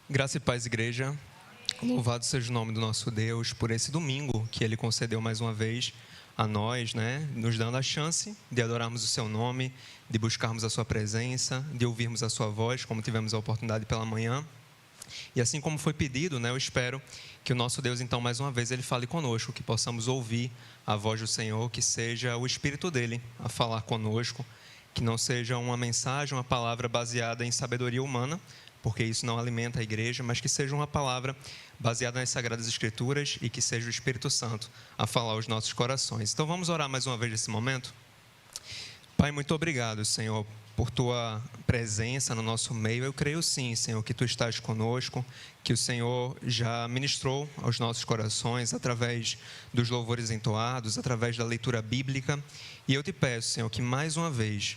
Graça e paz, igreja. Louvado seja o nome do nosso Deus por esse domingo que Ele concedeu mais uma vez a nós, nos dando a chance de adorarmos o Seu nome, de buscarmos a Sua presença, de ouvirmos a Sua voz, como tivemos a oportunidade pela manhã. E assim como foi pedido, eu espero que o nosso Deus, então, mais uma vez, Ele fale conosco, que possamos ouvir a voz do Senhor, que seja o Espírito dEle a falar conosco, que não seja uma mensagem, uma palavra baseada em sabedoria humana, porque isso não alimenta a igreja, mas que seja uma palavra baseada nas Sagradas Escrituras e que seja o Espírito Santo a falar aos nossos corações. Então vamos orar mais uma vez nesse momento? Pai, muito obrigado, Senhor, por Tua presença no nosso meio. Eu creio sim, Senhor, que Tu estás conosco, que o Senhor já ministrou aos nossos corações através dos louvores entoados, através da leitura bíblica. E eu te peço, Senhor, que mais uma vez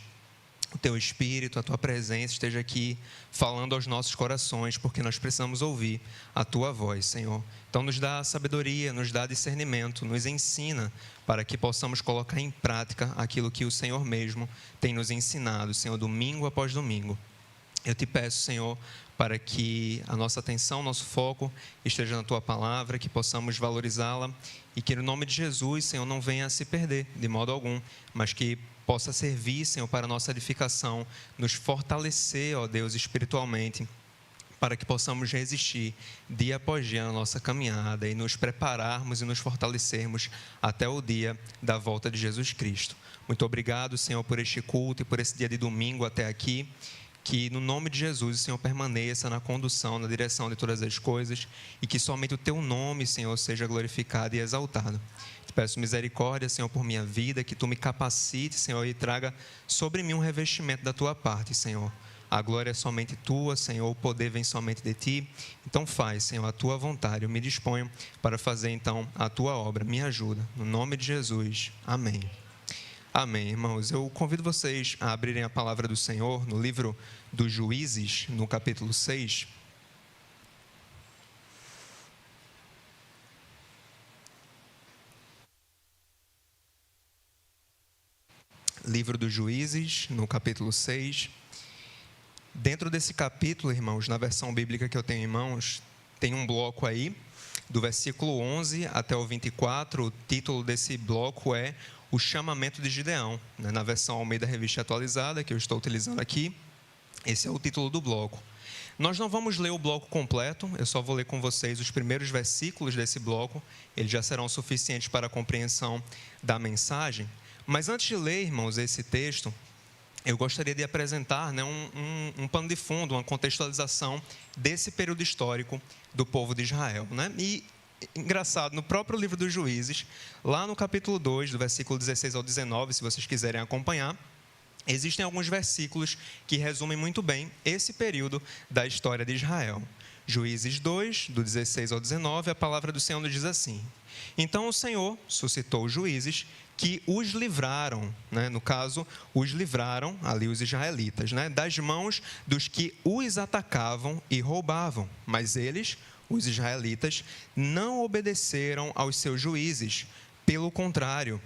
o Teu Espírito, a Tua presença esteja aqui falando aos nossos corações, porque nós precisamos ouvir a Tua voz, Senhor. Então nos dá sabedoria, nos dá discernimento, nos ensina para que possamos colocar em prática aquilo que o Senhor mesmo tem nos ensinado, Senhor, domingo após domingo. Eu te peço, Senhor, para que a nossa atenção, nosso foco esteja na Tua palavra, que possamos valorizá-la e que no nome de Jesus, Senhor, não venha a se perder de modo algum, mas que possa servir, Senhor, para a nossa edificação, nos fortalecer, ó Deus, espiritualmente, para que possamos resistir dia após dia na nossa caminhada e nos prepararmos e nos fortalecermos até o dia da volta de Jesus Cristo. Muito obrigado, Senhor, por este culto e por esse dia de domingo até aqui. Que no nome de Jesus o Senhor permaneça na condução, na direção de todas as coisas e que somente o Teu nome, Senhor, seja glorificado e exaltado. Te peço misericórdia, Senhor, por minha vida, que Tu me capacites, Senhor, e traga sobre mim um revestimento da Tua parte, Senhor. A glória é somente Tua, Senhor, o poder vem somente de Ti. Então faz, Senhor, a Tua vontade. Eu me disponho para fazer, então, a Tua obra. Me ajuda. No nome de Jesus. Amém. Amém, irmãos. Eu convido vocês a abrirem a palavra do Senhor no livro dos Juízes, no capítulo 6. Livro dos Juízes, no capítulo 6. Dentro desse capítulo, irmãos, na versão bíblica que eu tenho em mãos, tem um bloco aí, do versículo 11 até o 24. O título desse bloco é O Chamamento de Gideão. Na versão Almeida Revista Atualizada, que eu estou utilizando aqui, esse é o título do bloco. Nós não vamos ler o bloco completo, eu só vou ler com vocês os primeiros versículos desse bloco, eles já serão suficientes para a compreensão da mensagem. Mas antes de ler, irmãos, esse texto, eu gostaria de apresentar um pano de fundo, uma contextualização desse período histórico do povo de Israel. E, engraçado, no próprio livro dos Juízes, lá no capítulo 2, do versículo 16 ao 19, se vocês quiserem acompanhar, existem alguns versículos que resumem muito bem esse período da história de Israel. Juízes 2, do 16 ao 19, a palavra do Senhor nos diz assim: Então o Senhor suscitou juízes que os livraram, no caso, os livraram, ali os israelitas, das mãos dos que os atacavam e roubavam. Mas eles, os israelitas, não obedeceram aos seus juízes. Pelo contrário,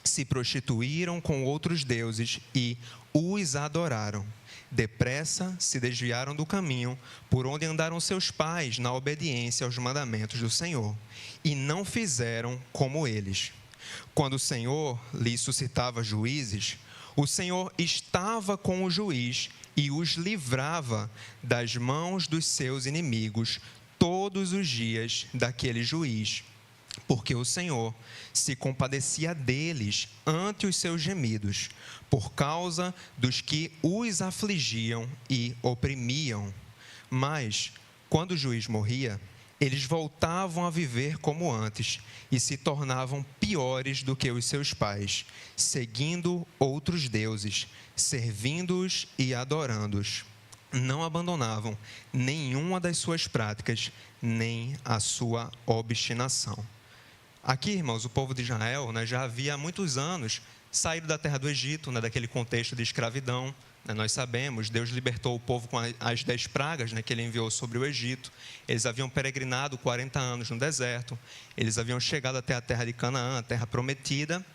se prostituíram com outros deuses e os adoraram. Depressa se desviaram do caminho por onde andaram seus pais na obediência aos mandamentos do Senhor, e não fizeram como eles. Quando o Senhor lhes suscitava juízes, o Senhor estava com o juiz e os livrava das mãos dos seus inimigos todos os dias daquele juiz, porque o Senhor se compadecia deles ante os seus gemidos, por causa dos que os afligiam e oprimiam. Mas, quando o juiz morria, eles voltavam a viver como antes e se tornavam piores do que os seus pais, seguindo outros deuses, servindo-os e adorando-os. Não abandonavam nenhuma das suas práticas, nem a sua obstinação. Aqui, irmãos, o povo de Israel já havia há muitos anos saído da terra do Egito, daquele contexto de escravidão. Nós sabemos, Deus libertou o povo com as 10 pragas que Ele enviou sobre o Egito. Eles haviam peregrinado 40 anos no deserto, eles haviam chegado até a terra de Canaã, a terra prometida,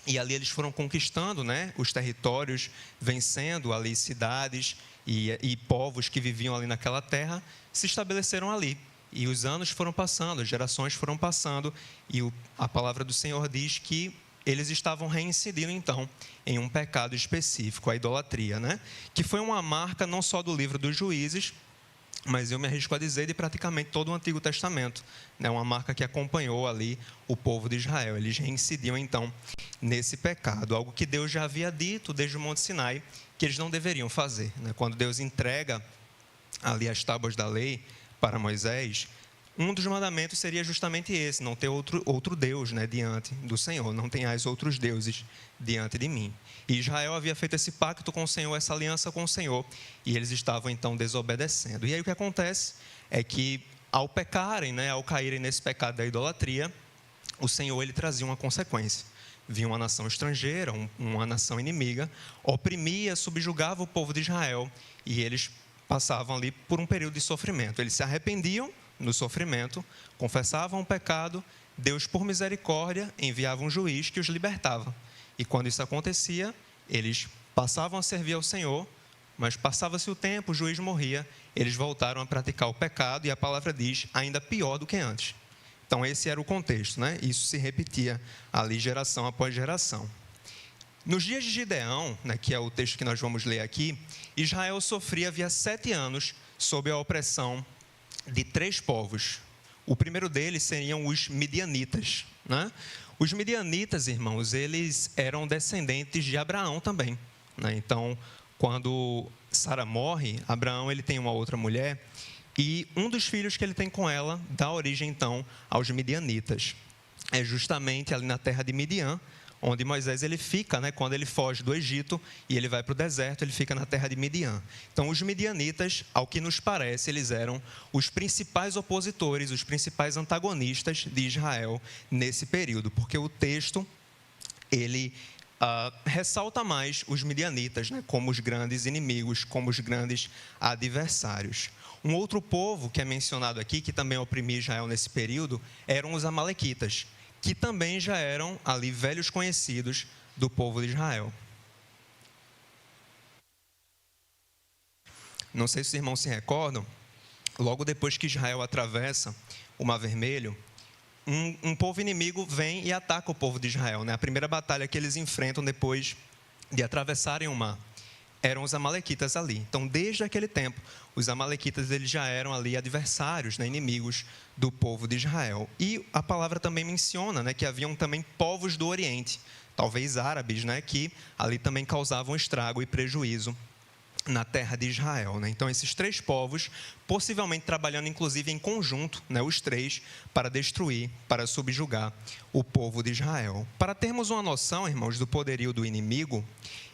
e ali eles foram conquistando os territórios, vencendo ali cidades e povos que viviam ali naquela terra se estabeleceram ali. E os anos foram passando, as gerações foram passando, e a palavra do Senhor diz que eles estavam reincidindo, então, em um pecado específico, a idolatria, né? Que foi uma marca não só do livro dos Juízes, mas eu me arrisco a dizer de praticamente todo o Antigo Testamento, né? Uma marca que acompanhou ali o povo de Israel. Eles reincidiam, então, nesse pecado, algo que Deus já havia dito desde o Monte Sinai, que eles não deveriam fazer, né? Quando Deus entrega ali as tábuas da lei para Moisés, um dos mandamentos seria justamente esse: não ter outro Deus, né, diante do Senhor, não tenhais outros deuses diante de mim. E Israel havia feito esse pacto com o Senhor, essa aliança com o Senhor, e eles estavam então desobedecendo. E aí o que acontece é que, ao pecarem, né, ao caírem nesse pecado da idolatria, o Senhor ele trazia uma consequência. Vinha uma nação estrangeira, uma nação inimiga, oprimia, subjugava o povo de Israel, e eles passavam ali por um período de sofrimento. Eles se arrependiam no sofrimento, confessavam o pecado, Deus, por misericórdia, enviava um juiz que os libertava. E quando isso acontecia, eles passavam a servir ao Senhor, mas passava-se o tempo, o juiz morria, eles voltaram a praticar o pecado, e a palavra diz, ainda pior do que antes. Então esse era o contexto, né? Isso se repetia ali geração após geração. Nos dias de Gideão, né, que é o texto que nós vamos ler aqui, Israel sofria havia 7 anos sob a opressão de 3 povos. O primeiro deles seriam os midianitas, né? Os midianitas, irmãos, eles eram descendentes de Abraão também, né? Então, quando Sara morre, Abraão ele tem uma outra mulher, e um dos filhos que ele tem com ela dá origem, então, aos midianitas. É justamente ali na terra de Midian, onde Moisés ele fica, né, quando ele foge do Egito e ele vai para o deserto, ele fica na terra de Midian. Então, os midianitas, ao que nos parece, eles eram os principais opositores, os principais antagonistas de Israel nesse período, porque o texto, ele ressalta mais os midianitas, né, como os grandes inimigos, como os grandes adversários. Um outro povo que é mencionado aqui, que também oprimia Israel nesse período, eram os amalequitas, que também já eram ali velhos conhecidos do povo de Israel. Não sei se os irmãos se recordam, logo depois que Israel atravessa o Mar Vermelho, um povo inimigo vem e ataca o povo de Israel, né? A primeira batalha que eles enfrentam depois de atravessarem o mar eram os amalequitas ali. Então, desde aquele tempo, os amalequitas eles já eram ali adversários, né, inimigos do povo de Israel. E a palavra também menciona, né, que haviam também povos do Oriente, talvez árabes, né, que ali também causavam estrago e prejuízo na terra de Israel, né? Então, esses 3 povos, possivelmente trabalhando inclusive em conjunto, né, os 3, para destruir, para subjugar o povo de Israel. Para termos uma noção, irmãos, do poderio do inimigo,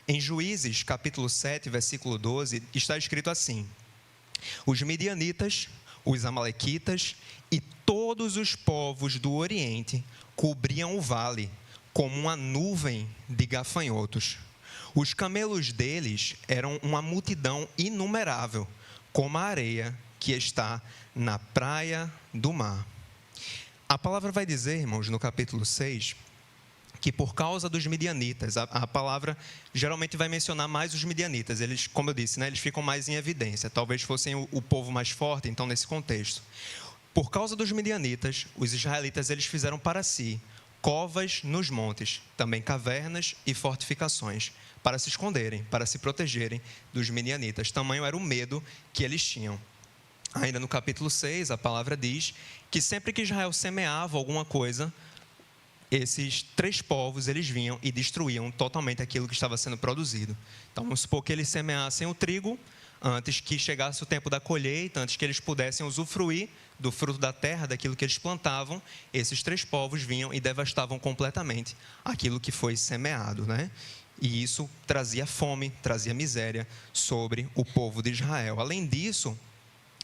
em Juízes, capítulo 7, versículo 12, está escrito assim: os midianitas, os amalequitas e todos os povos do Oriente cobriam o vale como uma nuvem de gafanhotos. Os camelos deles eram uma multidão inumerável, como a areia que está na praia do mar. A palavra vai dizer, irmãos, no capítulo 6, que por causa dos midianitas, a palavra geralmente vai mencionar mais os midianitas. Eles, como eu disse, né, eles ficam mais em evidência. Talvez fossem o povo mais forte, então, nesse contexto. Por causa dos midianitas, os israelitas eles fizeram para si covas nos montes, também cavernas e fortificações, para se esconderem, para se protegerem dos midianitas. Tamanho era o medo que eles tinham. Ainda no capítulo 6, a palavra diz que sempre que Israel semeava alguma coisa, esses 3 povos, eles vinham e destruíam totalmente aquilo que estava sendo produzido. Então, vamos supor que eles semeassem o trigo, antes que chegasse o tempo da colheita, antes que eles pudessem usufruir do fruto da terra, daquilo que eles plantavam, esses 3 povos vinham e devastavam completamente aquilo que foi semeado, né? E isso trazia fome, trazia miséria sobre o povo de Israel. Além disso,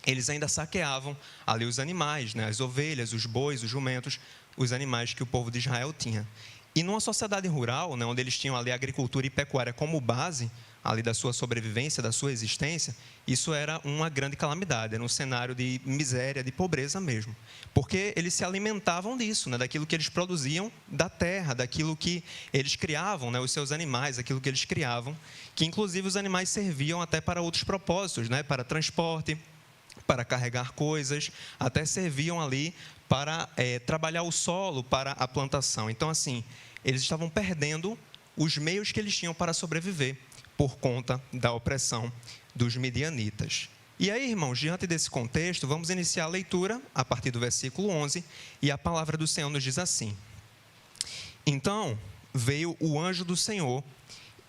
eles ainda saqueavam ali os animais, né? As ovelhas, os bois, os jumentos, os animais que o povo de Israel tinha. E numa sociedade rural, né, onde eles tinham ali a agricultura e pecuária como base, ali da sua sobrevivência, da sua existência, isso era uma grande calamidade, era um cenário de miséria, de pobreza mesmo. Porque eles se alimentavam disso, né, daquilo que eles produziam da terra, daquilo que eles criavam, né, os seus animais, aquilo que eles criavam, que inclusive os animais serviam até para outros propósitos, né, para transporte, para carregar coisas, até serviam ali para trabalhar o solo, para a plantação. Então, assim, eles estavam perdendo os meios que eles tinham para sobreviver por conta da opressão dos midianitas. E aí, irmãos, diante desse contexto, vamos iniciar a leitura a partir do versículo 11, e a palavra do Senhor nos diz assim: Então veio o anjo do Senhor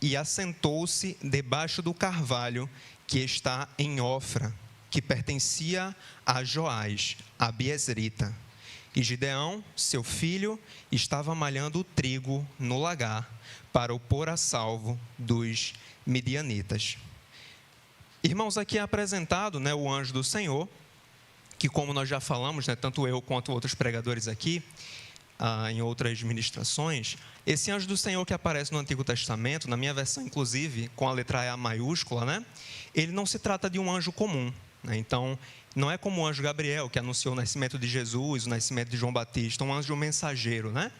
e assentou-se debaixo do carvalho que está em Ofra, que pertencia a Joás, a Biezrita. E Gideão, seu filho, estava malhando o trigo no lagar para o pôr a salvo dos midianitas. Irmãos, aqui é apresentado, né, o anjo do Senhor, que, como nós já falamos, né, tanto eu quanto outros pregadores aqui, em outras ministrações, esse anjo do Senhor que aparece no Antigo Testamento, na minha versão, inclusive, com a letra E maiúscula, né, ele não se trata de um anjo comum, né, então, não é como o anjo Gabriel, que anunciou o nascimento de Jesus, o nascimento de João Batista, um anjo mensageiro, né?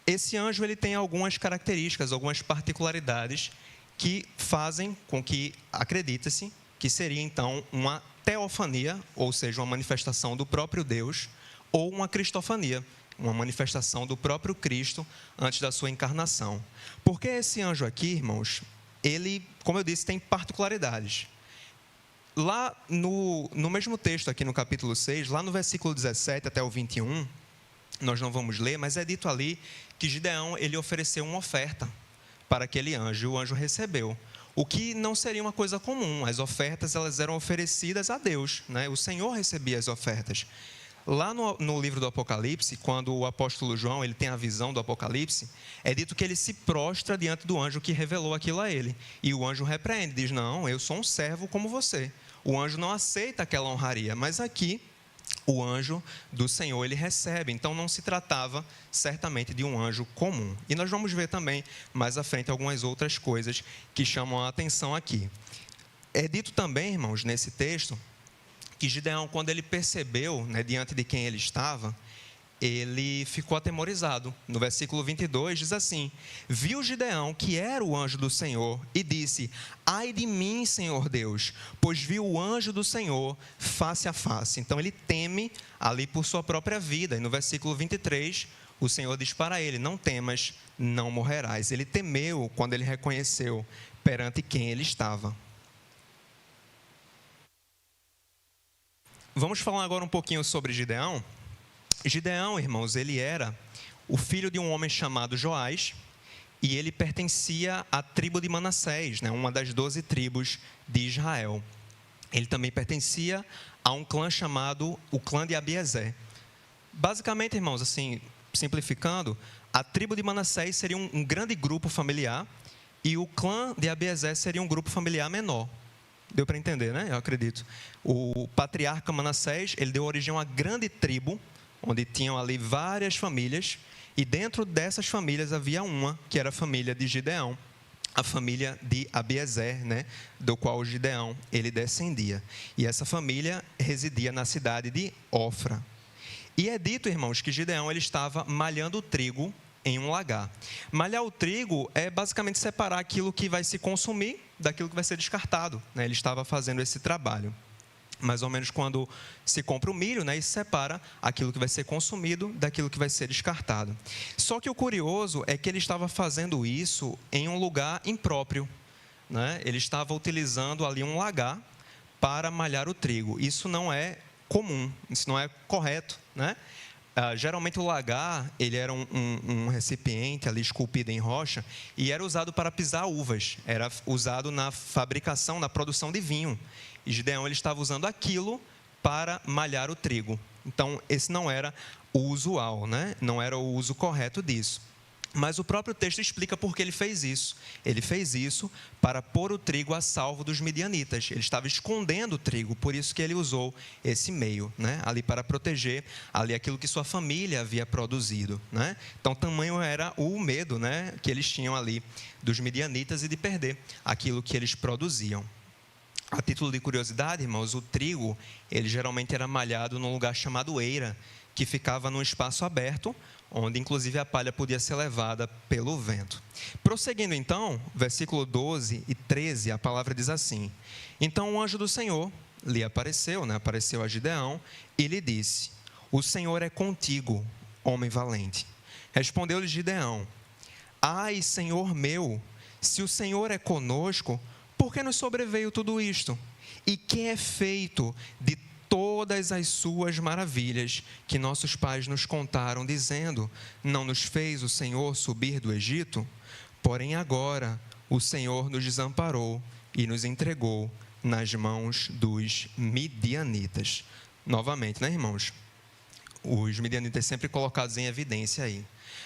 Esse anjo ele tem algumas características, algumas particularidades que fazem com que acredite-se que seria então uma teofania, ou seja, uma manifestação do próprio Deus, ou uma cristofania, uma manifestação do próprio Cristo antes da sua encarnação. Porque esse anjo aqui, irmãos, ele, como eu disse, tem particularidades. Lá no mesmo texto, aqui no capítulo 6, lá no versículo 17 até o 21, nós não vamos ler, mas é dito ali que Gideão ele ofereceu uma oferta para aquele anjo, e o anjo recebeu. O que não seria uma coisa comum, as ofertas elas eram oferecidas a Deus, né? O Senhor recebia as ofertas. Lá no livro do Apocalipse, quando o apóstolo João ele tem a visão do Apocalipse, é dito que ele se prostra diante do anjo que revelou aquilo a ele. E o anjo repreende, diz, não, eu sou um servo como você. O anjo não aceita aquela honraria, mas aqui o anjo do Senhor ele recebe. Então não se tratava certamente de um anjo comum. E nós vamos ver também mais à frente algumas outras coisas que chamam a atenção aqui. É dito também, irmãos, nesse texto, que Gideão, quando ele percebeu, né, diante de quem ele estava, ele ficou atemorizado. No versículo 22 diz assim: viu Gideão que era o anjo do Senhor e disse: ai de mim, Senhor Deus, pois vi o anjo do Senhor face a face. Então ele teme ali por sua própria vida. E no versículo 23, o Senhor diz para ele: não temas, não morrerás. Ele temeu quando ele reconheceu perante quem ele estava. Vamos falar agora um pouquinho sobre Gideão. Gideão, irmãos, ele era o filho de um homem chamado Joás, e ele pertencia à tribo de Manassés, né, uma das 12 tribos de Israel. Ele também pertencia a um clã chamado o clã de Abiezer. Basicamente, irmãos, assim, simplificando, a tribo de Manassés seria um grande grupo familiar, e o clã de Abiezer seria um grupo familiar menor. Deu para entender, né? Eu acredito. O patriarca Manassés, ele deu origem a uma grande tribo, onde tinham ali várias famílias, e dentro dessas famílias havia uma, que era a família de Gideão, a família de Abiezer, né? Do qual Gideão, ele descendia. E essa família residia na cidade de Ofra. E é dito, irmãos, que Gideão ele estava malhando o trigo em um lagar. Malhar o trigo é basicamente separar aquilo que vai se consumir daquilo que vai ser descartado, né? Ele estava fazendo esse trabalho. Mais ou menos quando se compra o milho, né, e separa aquilo que vai ser consumido daquilo que vai ser descartado. Só que o curioso é que ele estava fazendo isso em um lugar impróprio, né? Ele estava utilizando ali um lagar para malhar o trigo. Isso não é comum, isso não é correto, né? Geralmente o lagar, ele era um recipiente ali esculpido em rocha e era usado para pisar uvas, era usado na fabricação, na produção de vinho. E Gideão ele estava usando aquilo para malhar o trigo. Então esse não era o usual, né? Não era o uso correto disso. Mas o próprio texto explica por que ele fez isso. Ele fez isso para pôr o trigo a salvo dos midianitas. Ele estava escondendo o trigo, por isso que ele usou esse meio, né? Ali para proteger ali aquilo que sua família havia produzido, né? Então, tamanho era o medo, né, que eles tinham ali dos midianitas e de perder aquilo que eles produziam. A título de curiosidade, irmãos, o trigo, ele geralmente era malhado num lugar chamado eira, que ficava num espaço aberto, onde inclusive a palha podia ser levada pelo vento. Prosseguindo então, versículo 12 e 13, a palavra diz assim: Então o anjo do Senhor lhe apareceu, apareceu a Gideão, e lhe disse: O Senhor é contigo, homem valente. Respondeu-lhe Gideão: Ai, Senhor meu, se o Senhor é conosco, por que nos sobreveio tudo isto? E que é feito de todas as suas maravilhas que nossos pais nos contaram, dizendo: Não nos fez o Senhor subir do Egito? Porém agora o Senhor nos desamparou e nos entregou nas mãos dos midianitas. Novamente, né, irmãos? Os midianitas sempre colocados em evidência aí.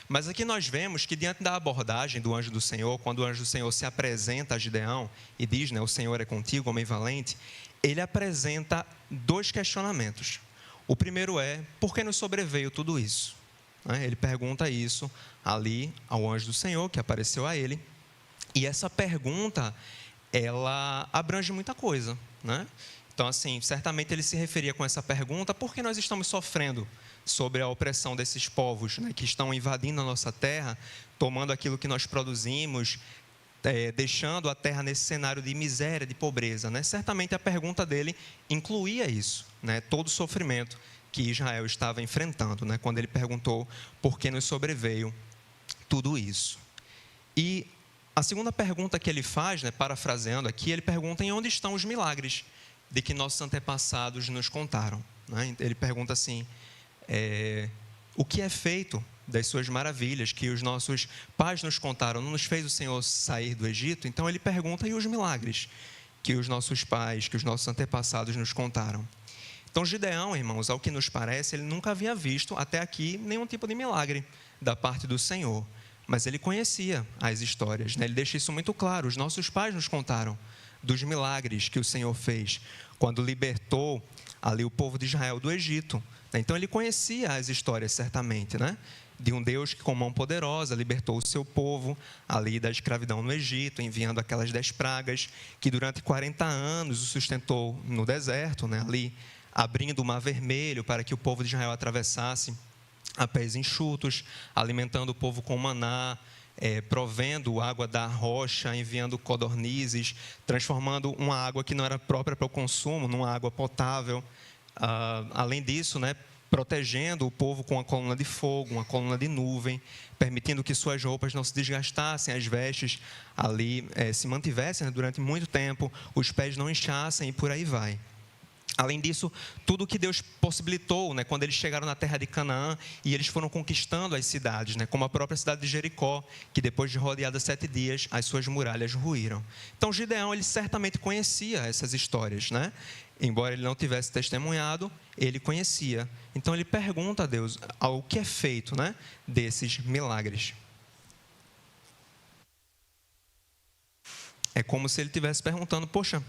Mas aqui nós vemos que diante da abordagem do anjo do Senhor, quando o anjo do Senhor se apresenta a Gideão e diz, o Senhor é contigo, homem valente, ele apresenta dois questionamentos. O primeiro é, por que nos sobreveio tudo isso? Ele pergunta isso ali ao anjo do Senhor, que apareceu a ele. E essa pergunta, ela abrange muita coisa, né? Então, assim, certamente ele se referia com essa pergunta, por que nós estamos sofrendo sobre a opressão desses povos, que estão invadindo a nossa terra, tomando aquilo que nós produzimos, deixando a terra nesse cenário de miséria, de pobreza, Certamente a pergunta dele incluía isso, todo o sofrimento que Israel estava enfrentando, quando ele perguntou por que nos sobreveio tudo isso. E a segunda pergunta que ele faz, parafraseando aqui, ele pergunta em onde estão os milagres de que nossos antepassados nos contaram. Ele pergunta assim, o que é feito das suas maravilhas que os nossos pais nos contaram? Não nos fez o Senhor sair do Egito? Então ele pergunta, e os milagres que os nossos pais, que os nossos antepassados nos contaram? Então Gideão, irmãos, ao que nos parece, ele nunca havia visto até aqui nenhum tipo de milagre da parte do Senhor, mas ele conhecia as histórias, Ele deixa isso muito claro. Os nossos pais nos contaram dos milagres que o Senhor fez quando libertou ali o povo de Israel do Egito. Então ele conhecia as histórias certamente, de um Deus que com mão poderosa libertou o seu povo ali da escravidão no Egito, enviando aquelas 10 pragas, que durante 40 anos o sustentou no deserto, ali abrindo o mar vermelho para que o povo de Israel atravessasse a pés enxutos, alimentando o povo com maná, provendo água da rocha, enviando codornizes, transformando uma água que não era própria para o consumo numa água potável. Além disso, protegendo o povo com uma coluna de fogo, uma coluna de nuvem, permitindo que suas roupas não se desgastassem, as vestes ali se mantivessem durante muito tempo, os pés não inchassem e por aí vai. Além disso, tudo que Deus possibilitou, quando eles chegaram na terra de Canaã e eles foram conquistando as cidades, como a própria cidade de Jericó, que depois de rodeada 7 dias, as suas muralhas ruíram. Então Gideão, ele certamente conhecia essas histórias, Embora ele não tivesse testemunhado, ele conhecia. Então ele pergunta a Deus o que é feito, desses milagres. É como se ele estivesse perguntando, poxa,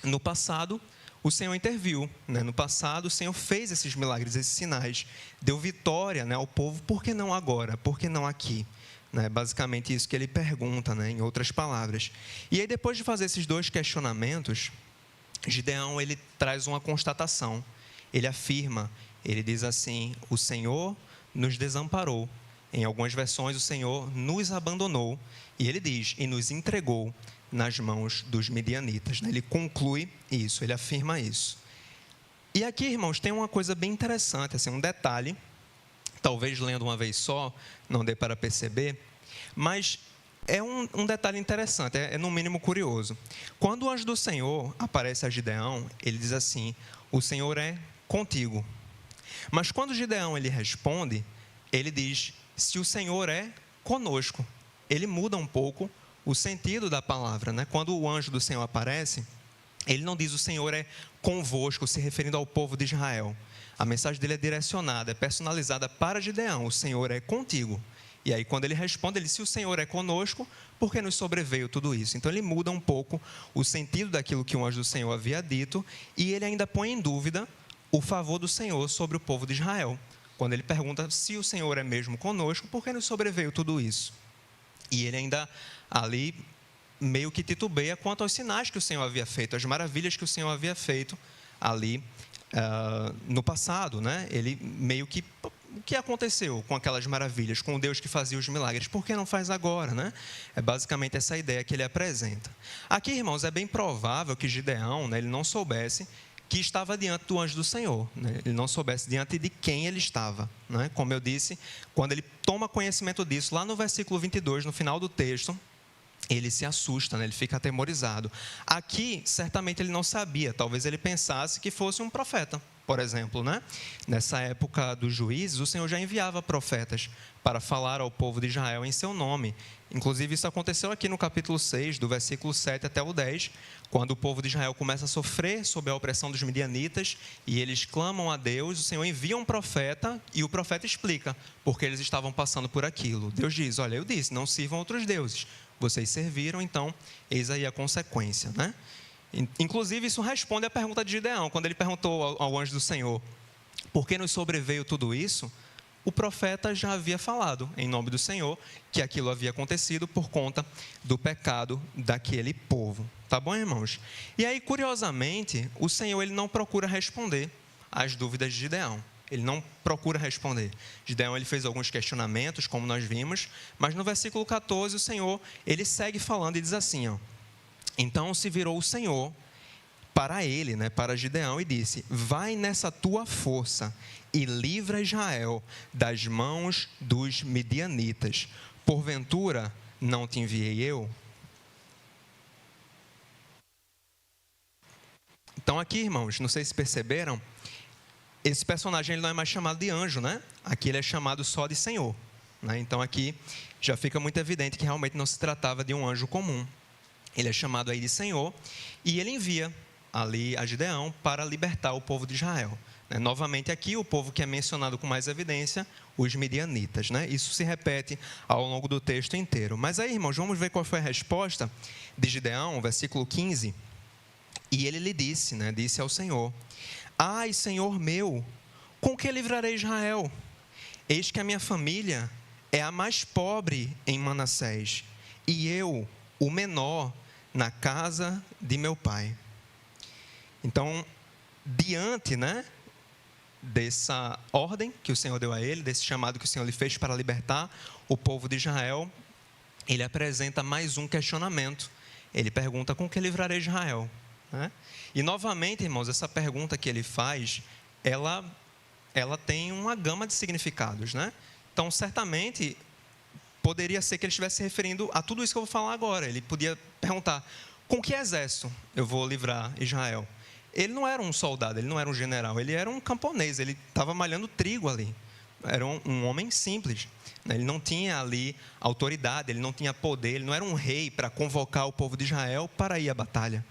no passado o Senhor interviu, No passado o Senhor fez esses milagres, esses sinais, deu vitória, ao povo, por que não agora? Por que não aqui? Basicamente isso que ele pergunta, em outras palavras. E aí depois de fazer esses dois questionamentos, Gideão, ele traz uma constatação, ele afirma, ele diz assim, o Senhor nos desamparou. Em algumas versões, o Senhor nos abandonou, e ele diz, e nos entregou nas mãos dos midianitas. Ele conclui isso, ele afirma isso. E aqui, irmãos, tem uma coisa bem interessante, assim, um detalhe, talvez lendo uma vez só, não dê para perceber, mas é um detalhe interessante, é no mínimo curioso. Quando o anjo do Senhor aparece a Gideão, ele diz assim, o Senhor é contigo. Mas quando Gideão ele responde, ele diz, se o Senhor é conosco. Ele muda um pouco o sentido da palavra, Quando o anjo do Senhor aparece, ele não diz o Senhor é convosco, se referindo ao povo de Israel. A mensagem dele é direcionada, é personalizada para Gideão, o Senhor é contigo. E aí, quando ele responde, ele diz: se o Senhor é conosco, por que nos sobreveio tudo isso? Então, ele muda um pouco o sentido daquilo que o anjo do Senhor havia dito, e ele ainda põe em dúvida o favor do Senhor sobre o povo de Israel. Quando ele pergunta: se o Senhor é mesmo conosco, por que nos sobreveio tudo isso? E ele ainda ali meio que titubeia quanto aos sinais que o Senhor havia feito, as maravilhas que o Senhor havia feito ali no passado, né? Ele meio que: o que aconteceu com aquelas maravilhas, com o Deus que fazia os milagres? Por que não faz agora, né? É basicamente essa ideia que ele apresenta. Aqui, irmãos, é bem provável que Gideão, né, ele não soubesse que estava diante do anjo do Senhor, né? Ele não soubesse diante de quem ele estava, né? Como eu disse, quando ele toma conhecimento disso, lá no versículo 22, no final do texto, ele se assusta, né? Ele fica atemorizado. Aqui, certamente ele não sabia, talvez ele pensasse que fosse um profeta, por exemplo, né? Nessa época dos juízes, o Senhor já enviava profetas para falar ao povo de Israel em seu nome. Inclusive, isso aconteceu aqui no capítulo 6, do versículo 7 até o 10, quando o povo de Israel começa a sofrer sob a opressão dos midianitas e eles clamam a Deus, o Senhor envia um profeta e o profeta explica porque eles estavam passando por aquilo. Deus diz: olha, eu disse, não sirvam outros deuses. Vocês serviram, então, eis aí a consequência, né? Inclusive, isso responde à pergunta de Gideão, quando ele perguntou ao anjo do Senhor: por que nos sobreveio tudo isso? O profeta já havia falado, em nome do Senhor, que aquilo havia acontecido por conta do pecado daquele povo. Tá bom, irmãos? E aí, curiosamente, o Senhor ele não procura responder às dúvidas de Gideão. Ele não procura responder. Gideão ele fez alguns questionamentos, como nós vimos, mas no versículo 14, o Senhor ele segue falando e diz assim, ó: então se virou o Senhor para ele, né, para Gideão, e disse: vai nessa tua força e livra Israel das mãos dos midianitas. Porventura não te enviei eu? Então aqui, irmãos, não sei se perceberam, esse personagem ele não é mais chamado de anjo, né? Aqui ele é chamado só de Senhor, né? Então aqui já fica muito evidente que realmente não se tratava de um anjo comum. Ele é chamado aí de Senhor e ele envia ali a Gideão para libertar o povo de Israel. Novamente aqui, o povo que é mencionado com mais evidência, os midianitas, né? Isso se repete ao longo do texto inteiro. Mas aí, irmãos, vamos ver qual foi a resposta de Gideão, versículo 15. E ele lhe disse, né? Disse ao Senhor: ai, Senhor meu, com que livrarei Israel? Eis que a minha família é a mais pobre em Manassés, e eu, o menor, na casa de meu pai. Então, diante, né, dessa ordem que o Senhor deu a ele, desse chamado que o Senhor lhe fez para libertar o povo de Israel, ele apresenta mais um questionamento. Ele pergunta: com que livrarei Israel? Né? E novamente, irmãos, essa pergunta que ele faz, ela tem uma gama de significados, né? Então, certamente, poderia ser que ele estivesse se referindo a tudo isso que eu vou falar agora. Ele podia perguntar: com que exército eu vou livrar Israel? Ele não era um soldado, ele não era um general, ele era um camponês, ele estava malhando trigo ali. Era um homem simples, né? Ele não tinha ali autoridade, ele não tinha poder, ele não era um rei para convocar o povo de Israel para ir à batalha.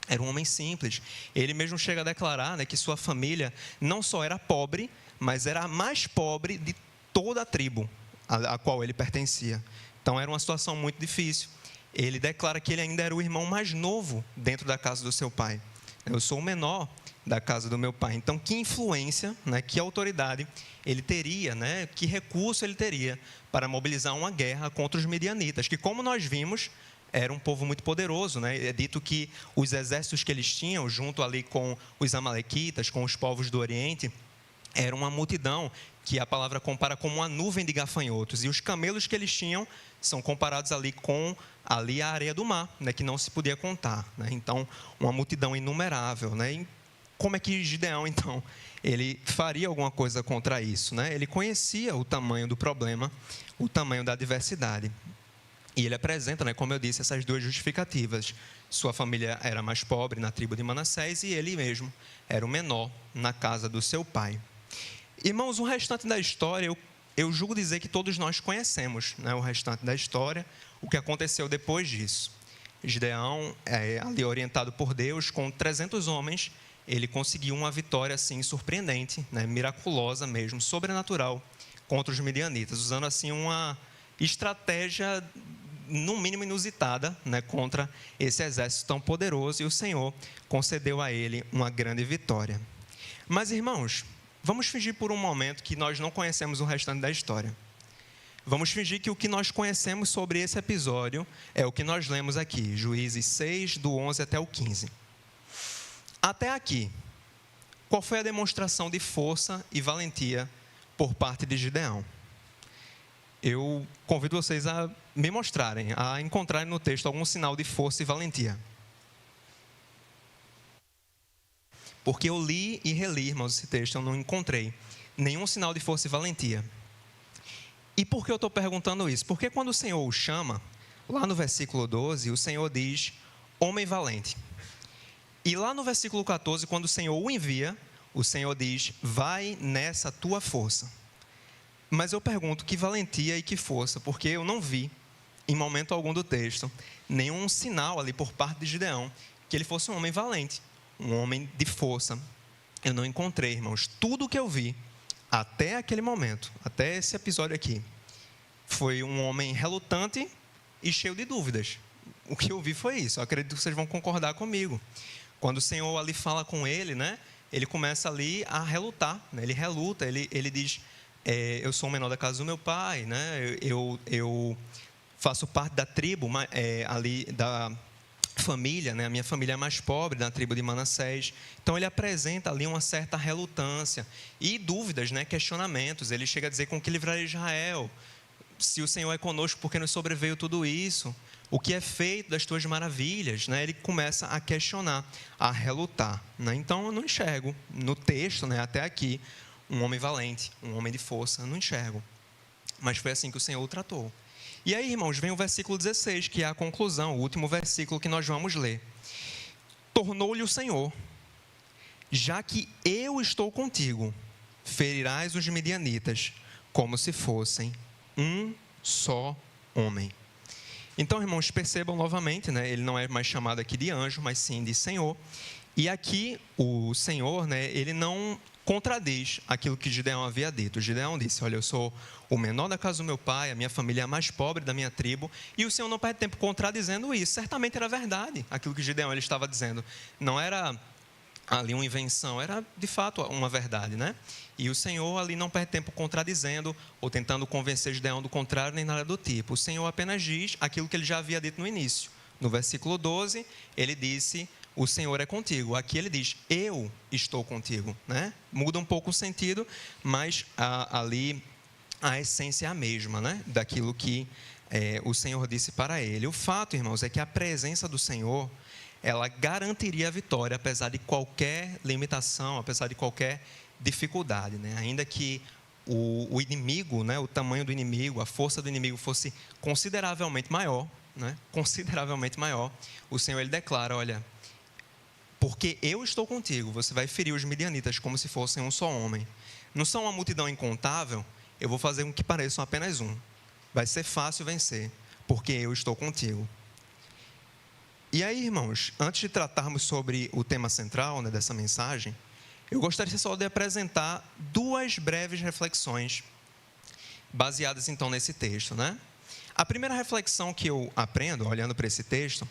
Era um homem simples. Ele mesmo chega a declarar, né, que sua família não só era pobre, mas era a mais pobre de toda a tribo a qual ele pertencia. Então era uma situação muito difícil. Ele declara que ele ainda era o irmão mais novo dentro da casa do seu pai. Eu sou o menor da casa do meu pai. Então, que influência, né, que autoridade ele teria, né, que recurso ele teria para mobilizar uma guerra contra os midianitas, que, como nós vimos, era um povo muito poderoso, né? É dito que os exércitos que eles tinham, junto ali com os amalequitas, com os povos do Oriente, era uma multidão que a palavra compara como uma nuvem de gafanhotos. E os camelos que eles tinham são comparados ali com a areia do mar, né? Que não se podia contar, né? Então, uma multidão inumerável, né? E como é que Gideão, então, ele faria alguma coisa contra isso, né? Ele conhecia o tamanho do problema, o tamanho da adversidade. E ele apresenta, né, como eu disse, essas duas justificativas. Sua família era mais pobre na tribo de Manassés e ele mesmo era o menor na casa do seu pai. Irmãos, o restante da história, eu julgo dizer que todos nós conhecemos, né, o restante da história, o que aconteceu depois disso. Gideão, ali orientado por Deus, com 300 homens, ele conseguiu uma vitória assim, surpreendente, né, miraculosa mesmo, sobrenatural, contra os midianitas, usando assim uma estratégia, no mínimo inusitada, né, contra esse exército tão poderoso, e o Senhor concedeu a ele uma grande vitória. Mas, irmãos, vamos fingir por um momento que nós não conhecemos o restante da história. Vamos fingir que o que nós conhecemos sobre esse episódio é o que nós lemos aqui, Juízes 6, do 11 até o 15. Até aqui, qual foi a demonstração de força e valentia por parte de Gideão? Eu convido vocês a me mostrarem, a encontrarem no texto algum sinal de força e valentia. Porque eu li e reli, irmãos, esse texto, eu não encontrei nenhum sinal de força e valentia. E por que eu estou perguntando isso? Porque quando o Senhor o chama, lá no versículo 12, o Senhor diz, homem valente. E lá no versículo 14, quando o Senhor o envia, o Senhor diz, vai nessa tua força. Mas eu pergunto, que valentia e que força? Porque eu não vi, em momento algum do texto, nenhum sinal ali por parte de Gideão, que ele fosse um homem valente, um homem de força. Eu não encontrei, irmãos. Tudo o que eu vi, até aquele momento, até esse episódio aqui, foi um homem relutante e cheio de dúvidas. O que eu vi foi isso. Eu acredito que vocês vão concordar comigo. Quando o Senhor ali fala com ele, né, ele começa ali a relutar, né, ele reluta, ele diz, eu sou o menor da casa do meu pai, né, eu faço parte da tribo ali da família, né, a minha família é mais pobre, da tribo de Manassés. Então ele apresenta ali uma certa relutância e dúvidas, né, questionamentos. Ele chega a dizer, com que livraria Israel? Se o Senhor é conosco, por que nos sobreveio tudo isso? O que é feito das tuas maravilhas? Né? Ele começa a questionar, a relutar. Né? Então, eu não enxergo no texto, né, até aqui, um homem valente, um homem de força. Eu não enxergo. Mas foi assim que o Senhor o tratou. E aí, irmãos, vem o versículo 16, que é a conclusão, o último versículo que nós vamos ler. Tornou-lhe o Senhor, já que eu estou contigo, ferirás os midianitas, como se fossem um só homem. Então, irmãos, percebam novamente, né, ele não é mais chamado aqui de anjo, mas sim de Senhor. E aqui o Senhor, né, ele não contradiz aquilo que Gideão havia dito. Gideão disse, olha, eu sou o menor da casa do meu pai, a minha família é a mais pobre da minha tribo, e o Senhor não perde tempo contradizendo isso. Certamente era verdade aquilo que Gideão ele estava dizendo. Não era ali uma invenção, era de fato uma verdade, né? E o Senhor ali não perde tempo contradizendo ou tentando convencer Gideão do contrário, nem nada do tipo. O Senhor apenas diz aquilo que ele já havia dito no início. No versículo 12, ele disse, o Senhor é contigo. Aqui ele diz, eu estou contigo, né? Muda um pouco o sentido, mas ali a essência é a mesma, né? Daquilo que o Senhor disse para ele. O fato, irmãos, é que a presença do Senhor, ela garantiria a vitória, apesar de qualquer limitação, apesar de qualquer dificuldade, né? Ainda que o inimigo, né, o tamanho do inimigo, a força do inimigo fosse consideravelmente maior, né, consideravelmente maior, o Senhor ele declara, olha, porque eu estou contigo, você vai ferir os midianitas como se fossem um só homem. Não são uma multidão incontável, eu vou fazer com que pareçam apenas um. Vai ser fácil vencer, porque eu estou contigo. E aí, irmãos, antes de tratarmos sobre o tema central, né, dessa mensagem, eu gostaria só de apresentar duas breves reflexões baseadas, então, nesse texto, né? A primeira reflexão que eu aprendo, olhando para esse texto,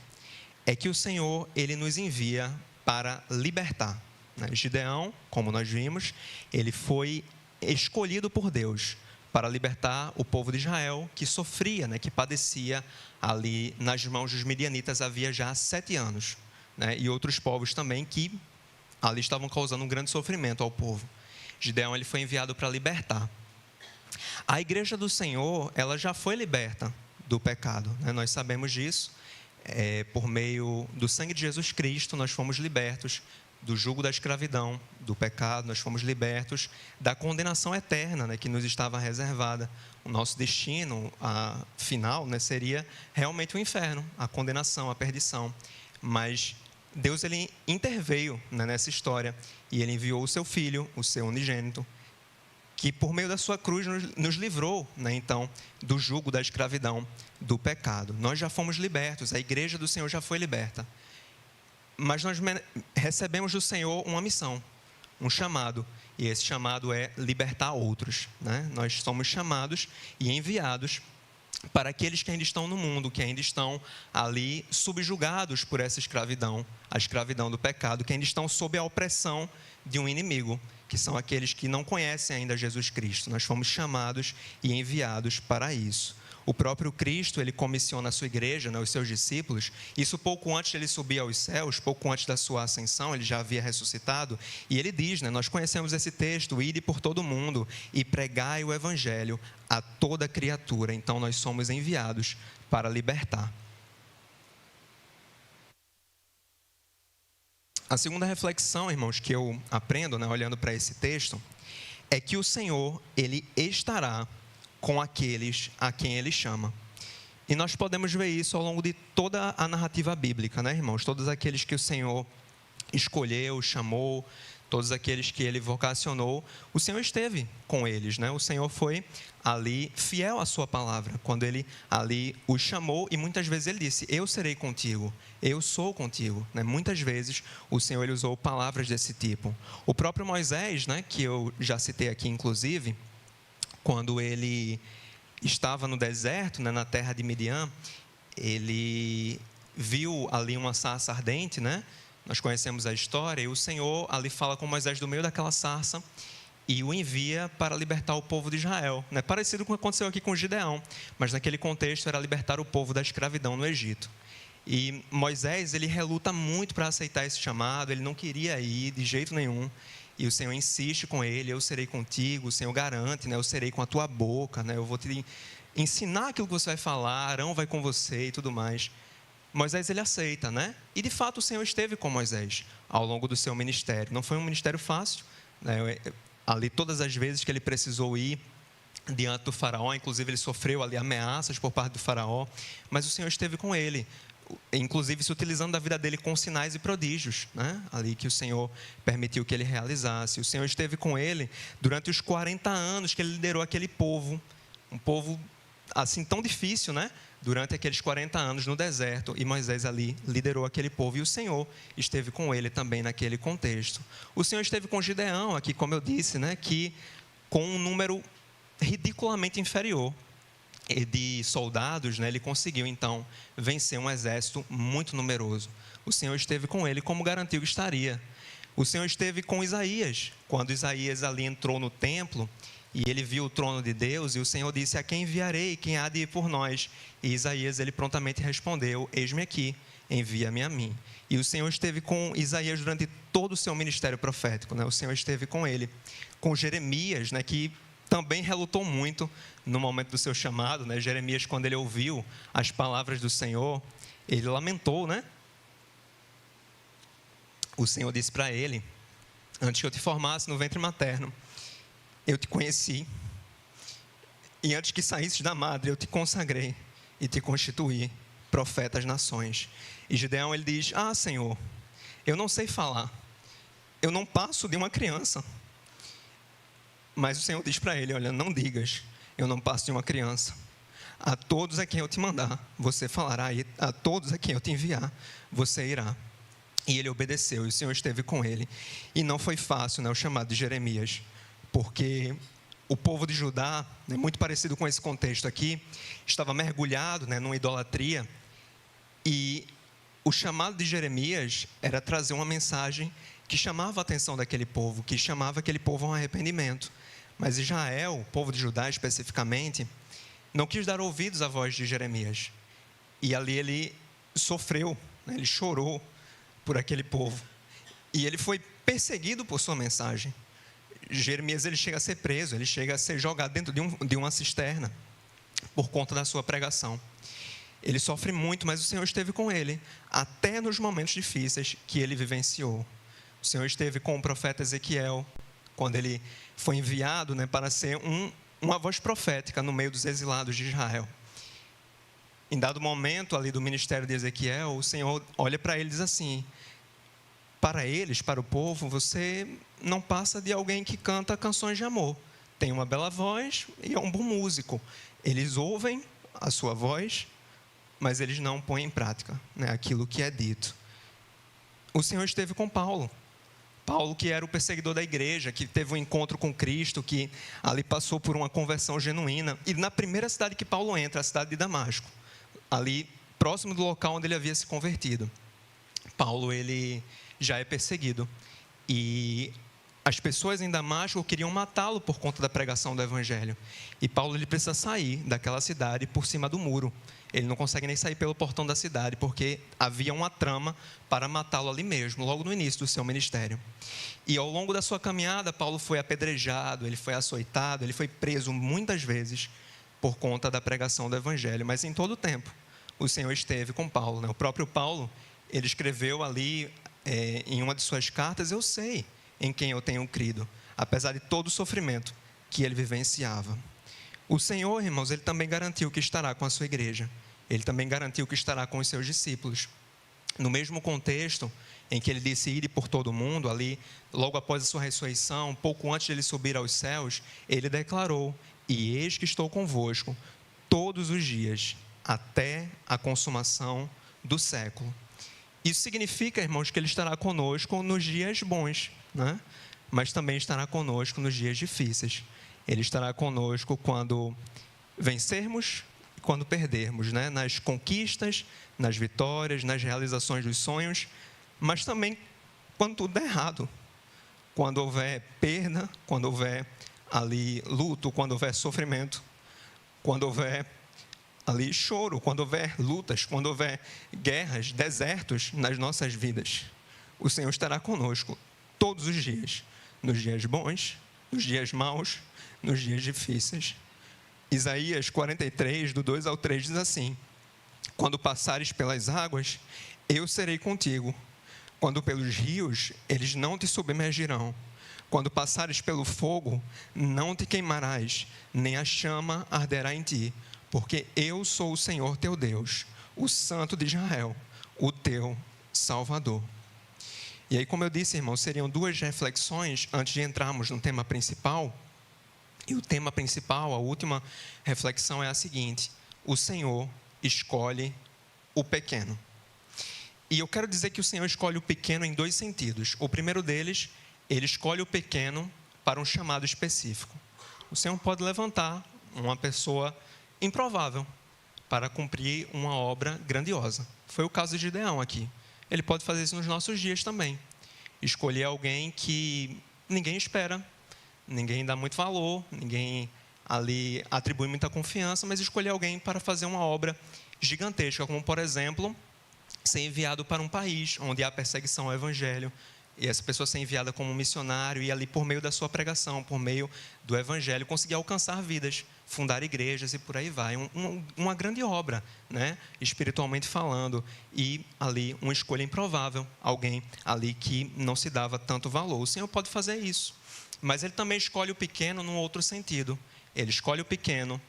é que o Senhor, ele nos envia para libertar, né? Gideão, como nós vimos, ele foi escolhido por Deus para libertar o povo de Israel, que sofria, né, que padecia ali nas mãos dos midianitas havia já 7 anos, né, e outros povos também que ali estavam causando um grande sofrimento ao povo. Gideão ele foi enviado para libertar. A igreja do Senhor, ela já foi liberta do pecado, né? Nós sabemos disso, por meio do sangue de Jesus Cristo, nós fomos libertos do jugo da escravidão, do pecado, nós fomos libertos da condenação eterna, né, que nos estava reservada. O nosso destino final, né, seria realmente o inferno, a condenação, a perdição. Mas Deus ele interveio, né, nessa história e ele enviou o seu Filho, o seu unigênito, que por meio da sua cruz nos livrou, né, então, do jugo da escravidão, do pecado. Nós já fomos libertos, a igreja do Senhor já foi liberta. Mas nós recebemos do Senhor uma missão, um chamado, e esse chamado é libertar outros, né? Nós somos chamados e enviados para aqueles que ainda estão no mundo, que ainda estão ali subjugados por essa escravidão, a escravidão do pecado, que ainda estão sob a opressão de um inimigo, que são aqueles que não conhecem ainda Jesus Cristo. Nós fomos chamados e enviados para isso. O próprio Cristo, ele comissiona a sua igreja, os seus discípulos, isso pouco antes de ele subir aos céus, pouco antes da sua ascensão, ele já havia ressuscitado, e ele diz, nós conhecemos esse texto, ide por todo o mundo e pregai o evangelho a toda criatura. Então nós somos enviados para libertar. A segunda reflexão, irmãos, que eu aprendo, olhando para esse texto, é que o Senhor, ele estará com aqueles a quem ele chama. E nós podemos ver isso ao longo de toda a narrativa bíblica, irmãos? Todos aqueles que o Senhor escolheu, chamou, todos aqueles que ele vocacionou, o Senhor esteve com eles, O Senhor foi ali fiel à sua palavra, quando ele ali os chamou, e muitas vezes ele disse, eu serei contigo, eu sou contigo, Muitas vezes o Senhor ele usou palavras desse tipo. O próprio Moisés, que eu já citei aqui, inclusive, quando ele estava no deserto, na terra de Midian, ele viu ali uma sarça ardente, Nós conhecemos a história, e o Senhor ali fala com Moisés do meio daquela sarça e o envia para libertar o povo de Israel. Parecido com o que aconteceu aqui com Gideão, mas naquele contexto era libertar o povo da escravidão no Egito. E Moisés, ele reluta muito para aceitar esse chamado, ele não queria ir de jeito nenhum. E o Senhor insiste com ele, eu serei contigo, o Senhor garante, eu serei com a tua boca, eu vou te ensinar aquilo que você vai falar, Arão vai com você e tudo mais. Moisés, ele aceita, E de fato o Senhor esteve com Moisés ao longo do seu ministério. Não foi um ministério fácil, Ali todas as vezes que ele precisou ir diante do faraó, inclusive ele sofreu ali ameaças por parte do faraó, mas o Senhor esteve com ele, inclusive se utilizando da vida dele com sinais e prodígios, ali que o Senhor permitiu que ele realizasse. O Senhor esteve com ele durante os 40 anos que ele liderou aquele povo, um povo assim tão difícil, durante aqueles 40 anos no deserto, e Moisés ali liderou aquele povo, e o Senhor esteve com ele também naquele contexto. O Senhor esteve com Gideão aqui, como eu disse, que com um número ridiculamente inferior de soldados, ele conseguiu então vencer um exército muito numeroso. O Senhor esteve com ele, como garantiu que estaria. O Senhor esteve com Isaías, quando Isaías ali entrou no templo, e ele viu o trono de Deus, e o Senhor disse, a quem enviarei, quem há de ir por nós? E Isaías, ele prontamente respondeu, eis-me aqui, envia-me a mim. E o Senhor esteve com Isaías durante todo o seu ministério profético, O Senhor esteve com ele. Com Jeremias, que também relutou muito no momento do seu chamado, Jeremias, quando ele ouviu as palavras do Senhor, ele lamentou, O Senhor disse para ele, antes que eu te formasse no ventre materno, eu te conheci, e antes que saísses da madre, eu te consagrei e te constituí profeta às nações. E Gideão, ele diz, Senhor, eu não sei falar, eu não passo de uma criança. Mas o Senhor diz para ele, olha, não digas, eu não passo de uma criança. A todos a quem eu te mandar, você falará, e a todos a quem eu te enviar, você irá. E ele obedeceu, e o Senhor esteve com ele. E não foi fácil, o chamado de Jeremias, porque o povo de Judá, muito parecido com esse contexto aqui, estava mergulhado numa idolatria, e o chamado de Jeremias era trazer uma mensagem que chamava a atenção daquele povo, que chamava aquele povo a um arrependimento. Mas Israel, o povo de Judá especificamente, não quis dar ouvidos à voz de Jeremias. E ali ele sofreu, ele chorou por aquele povo. E ele foi perseguido por sua mensagem. Jeremias, ele chega a ser preso, ele chega a ser jogado dentro de uma cisterna por conta da sua pregação. Ele sofre muito, mas o Senhor esteve com ele, até nos momentos difíceis que ele vivenciou. O Senhor esteve com o profeta Ezequiel, quando ele foi enviado para ser uma voz profética no meio dos exilados de Israel. Em dado momento ali do ministério de Ezequiel, o Senhor olha para ele e diz assim, para eles, para o povo, você não passa de alguém que canta canções de amor. Tem uma bela voz e é um bom músico. Eles ouvem a sua voz, mas eles não põem em prática aquilo que é dito. O Senhor esteve com Paulo. Paulo, que era o perseguidor da igreja, que teve um encontro com Cristo, que ali passou por uma conversão genuína. E na primeira cidade que Paulo entra, a cidade de Damasco, ali próximo do local onde ele havia se convertido, Paulo, ele já é perseguido. E as pessoas em Damasco queriam matá-lo por conta da pregação do evangelho. E Paulo, ele precisa sair daquela cidade por cima do muro. Ele não consegue nem sair pelo portão da cidade, porque havia uma trama para matá-lo ali mesmo, logo no início do seu ministério. E ao longo da sua caminhada, Paulo foi apedrejado, ele foi açoitado, ele foi preso muitas vezes por conta da pregação do evangelho. Mas em todo o tempo, o Senhor esteve com Paulo, né? O próprio Paulo, ele escreveu ali em uma de suas cartas: eu sei em quem eu tenho crido, apesar de todo o sofrimento que ele vivenciava. O Senhor, irmãos, ele também garantiu que estará com a sua igreja. Ele também garantiu que estará com os seus discípulos. No mesmo contexto em que ele disse: ide por todo o mundo, ali, logo após a sua ressurreição, pouco antes de ele subir aos céus, ele declarou: e eis que estou convosco todos os dias, até a consumação do século. Isso significa, irmãos, que ele estará conosco nos dias bons, né? Mas também estará conosco nos dias difíceis. Ele estará conosco quando vencermos e quando perdermos, né? Nas conquistas, nas vitórias, nas realizações dos sonhos, mas também quando tudo der errado. Quando houver perda, quando houver ali luto, quando houver sofrimento, quando houver ali choro, quando houver lutas, quando houver guerras, desertos nas nossas vidas. O Senhor estará conosco todos os dias, nos dias bons, nos dias maus, nos dias difíceis. Isaías 43, do 2 ao 3, diz assim: quando passares pelas águas, eu serei contigo. Quando pelos rios, eles não te submergirão. Quando passares pelo fogo, não te queimarás, nem a chama arderá em ti, porque eu sou o Senhor teu Deus, o Santo de Israel, o teu Salvador. E aí, como eu disse, irmãos, seriam duas reflexões antes de entrarmos no tema principal. E o tema principal, a última reflexão é a seguinte: o Senhor escolhe o pequeno. E eu quero dizer que o Senhor escolhe o pequeno em dois sentidos. O primeiro deles, ele escolhe o pequeno para um chamado específico. O Senhor pode levantar uma pessoa improvável para cumprir uma obra grandiosa. Foi o caso de Gideão aqui. Ele pode fazer isso nos nossos dias também. Escolher alguém que ninguém espera, ninguém dá muito valor, ninguém ali atribui muita confiança, mas escolher alguém para fazer uma obra gigantesca, como, por exemplo, ser enviado para um país onde há perseguição ao evangelho, e essa pessoa ser enviada como missionário e ali, por meio da sua pregação, por meio do evangelho, conseguir alcançar vidas, fundar igrejas e por aí vai. Uma grande obra, né? Espiritualmente falando, e ali uma escolha improvável, alguém ali que não se dava tanto valor. O Senhor pode fazer isso, mas Ele também escolhe o pequeno num outro sentido. Ele escolhe o pequeno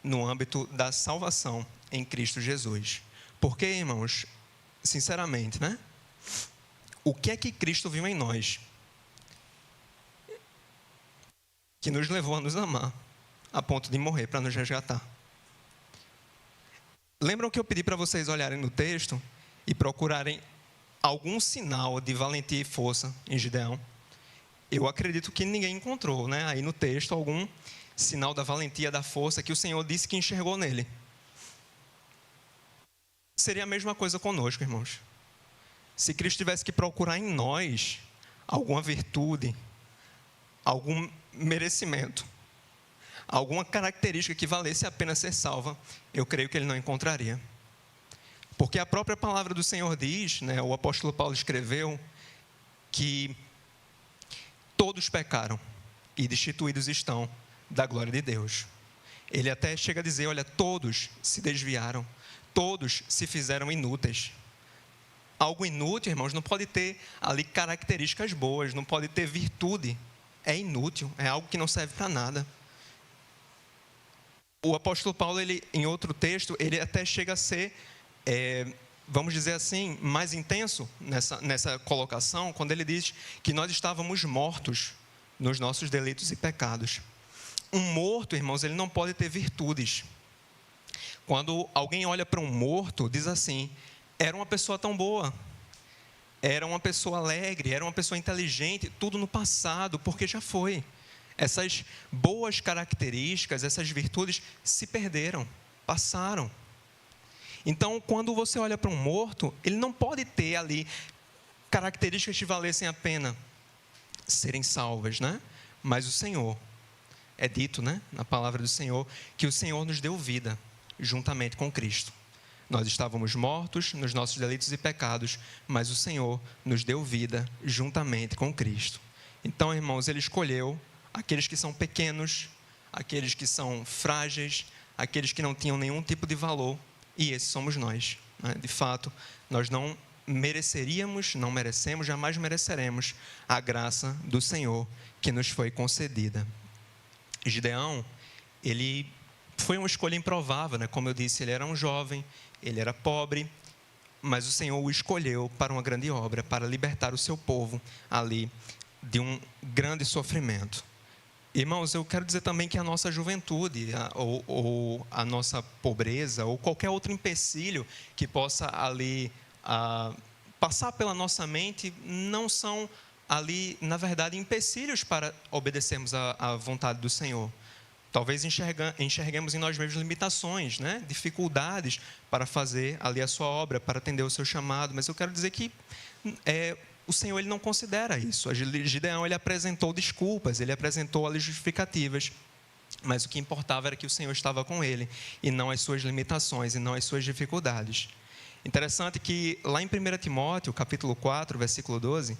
no âmbito da salvação em Cristo Jesus. Porque, irmãos, sinceramente, né? O que é que Cristo viu em nós que nos levou a nos amar a ponto de morrer para nos resgatar? Lembram que eu pedi para vocês olharem no texto e procurarem algum sinal de valentia e força em Gideão? Eu acredito que ninguém encontrou, né? Aí no texto, algum sinal da valentia, da força que o Senhor disse que enxergou nele. Seria a mesma coisa conosco, irmãos. Se Cristo tivesse que procurar em nós alguma virtude, algum merecimento, alguma característica que valesse a pena ser salva, eu creio que Ele não encontraria. Porque a própria palavra do Senhor diz, né, o apóstolo Paulo escreveu, que todos pecaram e destituídos estão da glória de Deus. Ele até chega a dizer, olha, todos se desviaram, todos se fizeram inúteis. Algo inútil, irmãos, não pode ter ali características boas, não pode ter virtude. É inútil, é algo que não serve para nada. O apóstolo Paulo, ele, em outro texto, ele até chega a ser, vamos dizer assim, mais intenso nessa colocação, quando ele diz que nós estávamos mortos nos nossos delitos e pecados. Um morto, irmãos, ele não pode ter virtudes. Quando alguém olha para um morto, diz assim: era uma pessoa tão boa, era uma pessoa alegre, era uma pessoa inteligente, tudo no passado, porque já foi. Essas boas características, essas virtudes se perderam, passaram. Então, quando você olha para um morto, ele não pode ter ali características que valessem a pena serem salvas, né? Mas o Senhor, é dito, né, na palavra do Senhor, que o Senhor nos deu vida juntamente com Cristo. Nós estávamos mortos nos nossos delitos e pecados, mas o Senhor nos deu vida juntamente com Cristo. Então, irmãos, Ele escolheu aqueles que são pequenos, aqueles que são frágeis, aqueles que não tinham nenhum tipo de valor, e esses somos nós, né? De fato, nós não mereceríamos, não merecemos, jamais mereceremos a graça do Senhor que nos foi concedida. Gideão, ele foi uma escolha improvável, né? Como eu disse, ele era um jovem, ele era pobre, mas o Senhor o escolheu para uma grande obra, para libertar o seu povo ali de um grande sofrimento. Irmãos, eu quero dizer também que a nossa juventude, ou a nossa pobreza, ou qualquer outro empecilho que possa ali passar pela nossa mente, não são ali, na verdade, empecilhos para obedecermos à vontade do Senhor. Talvez enxerguemos em nós mesmos limitações, né? Dificuldades para fazer ali a sua obra, para atender o seu chamado. Mas eu quero dizer que o Senhor ele não considera isso. Gideão ele apresentou desculpas, ele apresentou ali justificativas. Mas o que importava era que o Senhor estava com ele, e não as suas limitações, e não as suas dificuldades. Interessante que lá em 1 Timóteo, capítulo 4, versículo 12...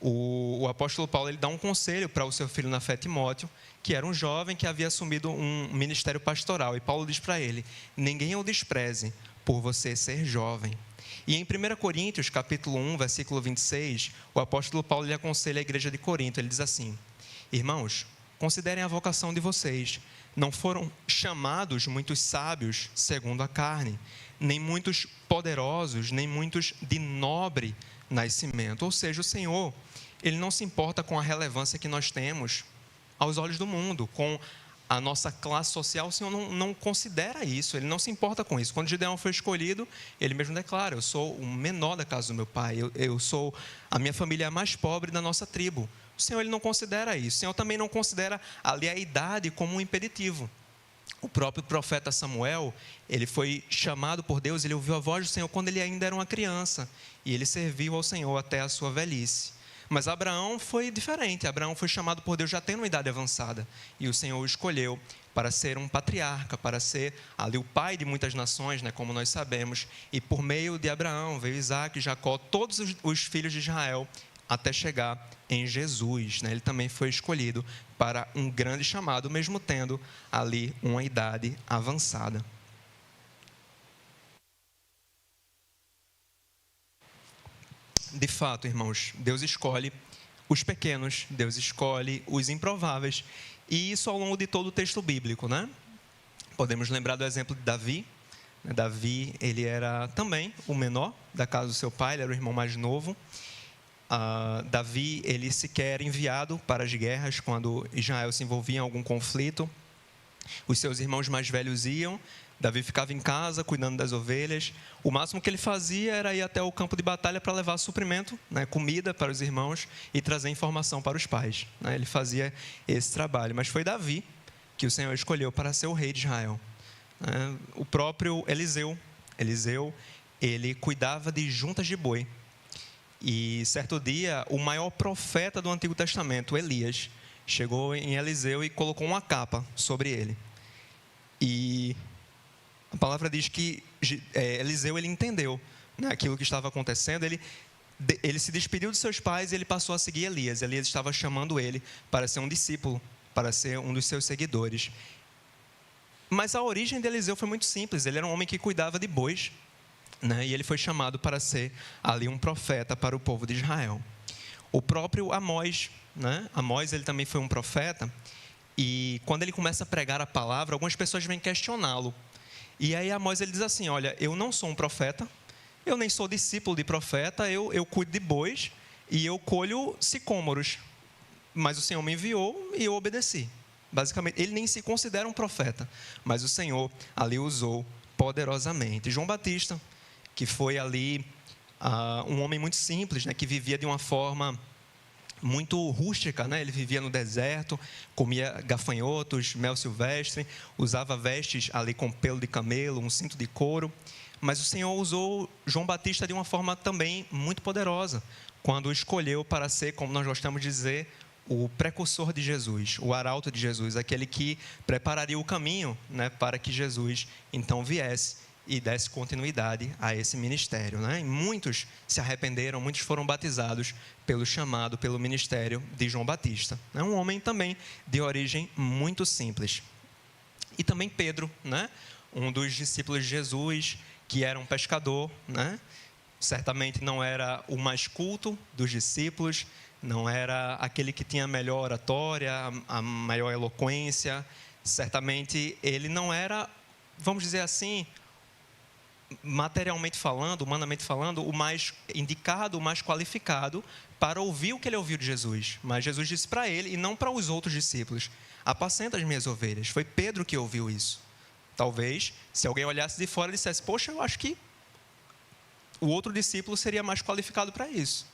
O apóstolo Paulo ele dá um conselho para o seu filho na fé, Timóteo, que era um jovem que havia assumido um ministério pastoral. E Paulo diz para ele: ninguém o despreze por você ser jovem. E em 1 Coríntios, capítulo 1, versículo 26, o apóstolo Paulo lhe aconselha a igreja de Corinto. Ele diz assim: irmãos, considerem a vocação de vocês. Não foram chamados muitos sábios segundo a carne, nem muitos poderosos, nem muitos de nobre nascimento. Ou seja, o Senhor, Ele não se importa com a relevância que nós temos aos olhos do mundo, com a nossa classe social. O Senhor não considera isso, Ele não se importa com isso. Quando Gideão foi escolhido, ele mesmo declara: eu sou o menor da casa do meu pai, a minha família é a mais pobre da nossa tribo. O Senhor ele não considera isso. O Senhor também não considera ali a idade como um impeditivo. O próprio profeta Samuel, ele foi chamado por Deus, ele ouviu a voz do Senhor quando ele ainda era uma criança, e ele serviu ao Senhor até a sua velhice. Mas Abraão foi diferente. Abraão foi chamado por Deus já tendo uma idade avançada, e o Senhor o escolheu para ser um patriarca, para ser ali o pai de muitas nações, né, como nós sabemos. E por meio de Abraão veio Isaac, Jacó, todos os filhos de Israel, até chegar em Jesus, né? Ele também foi escolhido para um grande chamado, mesmo tendo ali uma idade avançada. De fato, irmãos, Deus escolhe os pequenos, Deus escolhe os improváveis, e isso ao longo de todo o texto bíblico, né? Podemos lembrar do exemplo de Davi. Davi, ele era também o menor da casa do seu pai, ele era o irmão mais novo. Davi, ele sequer era enviado para as guerras quando Israel se envolvia em algum conflito. Os seus irmãos mais velhos iam, Davi ficava em casa cuidando das ovelhas. O máximo que ele fazia era ir até o campo de batalha para levar suprimento, né, comida para os irmãos e trazer informação para os pais, né? Ele fazia esse trabalho, mas foi Davi que o Senhor escolheu para ser o rei de Israel. O próprio Eliseu, ele cuidava de juntas de boi. E certo dia, o maior profeta do Antigo Testamento, Elias, chegou em Eliseu e colocou uma capa sobre ele. E a palavra diz que Eliseu ele entendeu, né, aquilo que estava acontecendo. Ele se despediu de seus pais e ele passou a seguir Elias. Elias estava chamando ele para ser um discípulo, para ser um dos seus seguidores. Mas a origem de Eliseu foi muito simples. Ele era um homem que cuidava de bois, né? E ele foi chamado para ser ali um profeta para o povo de Israel. O próprio Amós, né? Amós ele também foi um profeta, e quando ele começa a pregar a palavra, algumas pessoas vêm questioná-lo. E aí Amós ele diz assim: olha, eu não sou um profeta, eu nem sou discípulo de profeta, eu cuido de bois e eu colho sicômoros, mas o Senhor me enviou e eu obedeci. Basicamente, ele nem se considera um profeta, mas o Senhor ali usou poderosamente. João Batista, que foi ali um homem muito simples, né, que vivia de uma forma muito rústica, né? Ele vivia no deserto, comia gafanhotos, mel silvestre, usava vestes ali com pelo de camelo, um cinto de couro. Mas o Senhor usou João Batista de uma forma também muito poderosa, quando o escolheu para ser, como nós gostamos de dizer, o precursor de Jesus, o arauto de Jesus, aquele que prepararia o caminho, né, para que Jesus então viesse e desse continuidade a esse ministério, né? E muitos se arrependeram, muitos foram batizados pelo chamado, pelo ministério de João Batista. É um homem também de origem muito simples. E também Pedro, né? Um dos discípulos de Jesus, que era um pescador, né? Certamente não era o mais culto dos discípulos, não era aquele que tinha a melhor oratória, a maior eloquência. Certamente ele não era, vamos dizer assim, materialmente falando, humanamente falando, o mais indicado, o mais qualificado para ouvir o que ele ouviu de Jesus. Mas Jesus disse para ele, e não para os outros discípulos: apacenta as minhas ovelhas. Foi Pedro que ouviu isso. Talvez, se alguém olhasse de fora e dissesse: poxa, eu acho que o outro discípulo seria mais qualificado para isso,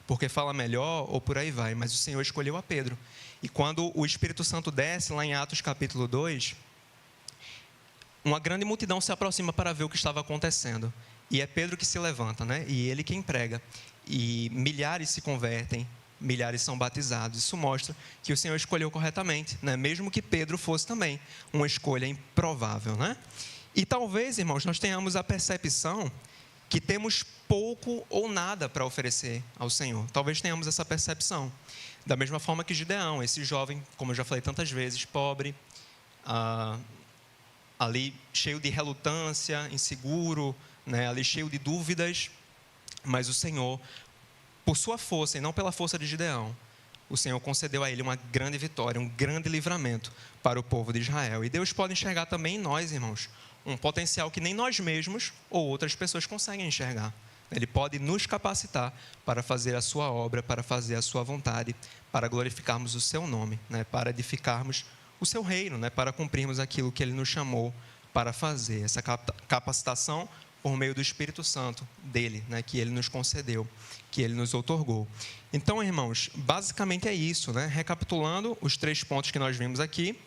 porque fala melhor, ou por aí vai. Mas o Senhor escolheu a Pedro. E quando o Espírito Santo desce, lá em Atos capítulo 2, uma grande multidão se aproxima para ver o que estava acontecendo. E é Pedro que se levanta, né? E ele quem prega. E milhares se convertem, milhares são batizados. Isso mostra que o Senhor escolheu corretamente, né? Mesmo que Pedro fosse também uma escolha improvável, né? E talvez, irmãos, nós tenhamos a percepção que temos pouco ou nada para oferecer ao Senhor. Talvez tenhamos essa percepção. Da mesma forma que Gideão, esse jovem, como eu já falei tantas vezes, pobre, ali cheio de relutância, inseguro, né? Ali cheio de dúvidas, mas o Senhor, por sua força e não pela força de Gideão, o Senhor concedeu a ele uma grande vitória, um grande livramento para o povo de Israel. E Deus pode enxergar também em nós, irmãos, um potencial que nem nós mesmos ou outras pessoas conseguem enxergar. Ele pode nos capacitar para fazer a sua obra, para fazer a sua vontade, para glorificarmos o seu nome, né? Para edificarmos o seu reino, né? Para cumprirmos aquilo que ele nos chamou para fazer. Essa capacitação por meio do Espírito Santo dele, né? Que ele nos concedeu, que ele nos outorgou. Então, irmãos, basicamente é isso, né? Recapitulando os 3 pontos que nós vimos aqui: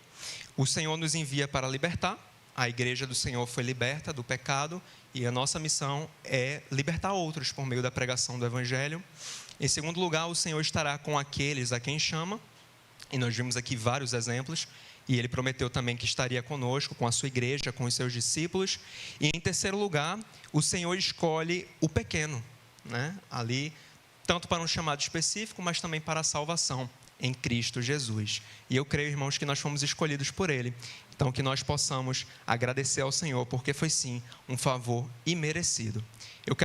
o Senhor nos envia para libertar, a igreja do Senhor foi liberta do pecado e a nossa missão é libertar outros por meio da pregação do Evangelho. Em segundo lugar, o Senhor estará com aqueles a quem chama, e nós vimos aqui vários exemplos, e ele prometeu também que estaria conosco, com a sua igreja, com os seus discípulos. E em terceiro lugar, o Senhor escolhe o pequeno, né? Ali, tanto para um chamado específico, mas também para a salvação em Cristo Jesus. E eu creio, irmãos, que nós fomos escolhidos por ele. Então, que nós possamos agradecer ao Senhor, porque foi sim um favor imerecido.